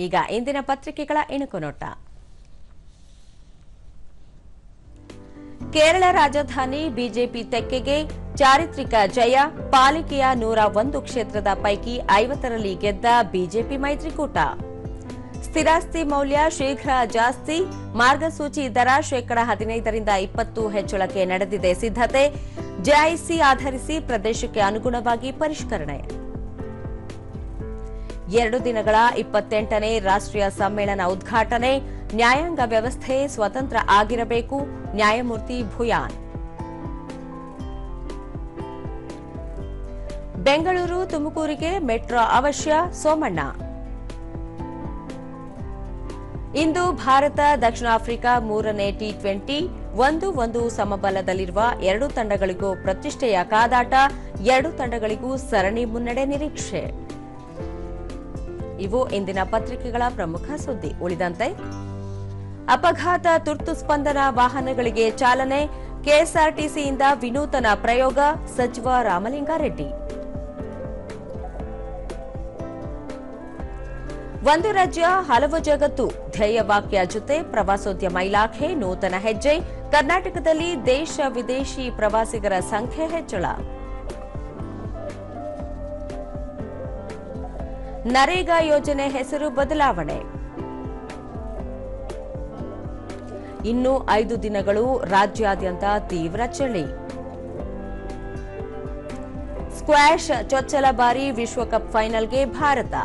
ಈಗ ಇಂದಿನ ಪತ್ರಿಕೆಗಳ ಇಣುಕು ನೋಟ. ಕೇರಳ ರಾಜಧಾನಿ ಬಿಜೆಪಿ ತೆಕ್ಕೆಗೆ ಚಾರಿತ್ರಿಕ ಜಯ. ಪಾಲಿಕೆಯ 101 ಕ್ಷೇತ್ರದ ಪೈಕಿ 50ರಲ್ಲಿ ಗೆದ್ದ ಬಿಜೆಪಿ ಮೈತ್ರಿಕೂಟ. ಸ್ಥಿರಾಸ್ತಿ ಮೌಲ್ಯ ಶೀಘ್ರ ಜಾಸ್ತಿ. ಮಾರ್ಗಸೂಚಿ ದರ ಶೇಕಡ 15ರಿಂದ 20 ಹೆಚ್ಚಳಕ್ಕೆ ನಡೆದಿದೆ ಸಿದ್ಧತೆ. ಜೆಐಸಿ ಆಧರಿಸಿ ಪ್ರದೇಶಕ್ಕೆ ಅನುಗುಣವಾಗಿ ಪರಿಷ್ಕರಣೆ. 2 ದಿನಗಳ 28ನೇ ರಾಷ್ಟ್ರೀಯ ಸಮ್ಮೇಳನ ಉದ್ಘಾಟನೆ. ನ್ಯಾಯಾಂಗ ವ್ಯವಸ್ಥೆ ಸ್ವತಂತ್ರ ಆಗಿರಬೇಕು. ನ್ಯಾಯಮೂರ್ತಿ ಭುಯಾನ್. ಬೆಂಗಳೂರು ತುಮಕೂರಿಗೆ ಮೆಟ್ರೋ ಅವಶ್ಯ. ಸೋಮಣ್ಣ. ಇಂದು ಭಾರತ ದಕ್ಷಿಣ ಆಫ್ರಿಕಾ 3ನೇ ಟಿ20. 1-1 ಸಮಬಲದಲ್ಲಿರುವ 2 ತಂಡಗಳಿಗೂ ಪ್ರತಿಷ್ಠೆಯ ಕಾದಾಟ. 2 ತಂಡಗಳಿಗೂ ಸರಣಿ ಮುನ್ನಡೆ ನಿರೀಕ್ಷೆ. ಇವು ಇಂದಿನ ಪತ್ರಿಕೆಗಳ ಪ್ರಮುಖ ಸುದ್ದಿ. ಉಳಿದಂತೆ ಅಪಘಾತ ತುರ್ತು ಸ್ಪಂದನಾ ವಾಹನಗಳಿಗೆ ಚಾಲನೆ. ಕೆಎಸ್ಆರ್ಟಿಸಿಯಿಂದ ವಿನೂತನ ಪ್ರಯೋಗ. ಸಚಿವ ರಾಮಲಿಂಗಾರೆಡ್ಡಿ. ಒಂದು ರಾಜ್ಯ ಹಲವು ಜಗತ್ತು ಧ್ಯೇಯವಾಕ್ಯ ಜೊತೆ ಪ್ರವಾಸೋದ್ಯಮ ಇಲಾಖೆ ನೂತನ ಹೆಜ್ಜೆ. ಕರ್ನಾಟಕದಲ್ಲಿ ದೇಶ ವಿದೇಶಿ ಪ್ರವಾಸಿಗರ ಸಂಖ್ಯೆ ಹೆಚ್ಚಳ. ನರೇಗಾ ಯೋಜನೆ ಹೆಸರು ಬದಲಾವಣೆ. ಇನ್ನು 5 ದಿನಗಳು ರಾಜ್ಯಾದ್ಯಂತ ತೀವ್ರ ಚಳಿ. ಸ್ಕ್ವಾಷ್ ಚೊಚ್ಚಲ ಬಾರಿ ವಿಶ್ವಕಪ್ ಫೈನಲ್ಗೆ ಭಾರತ.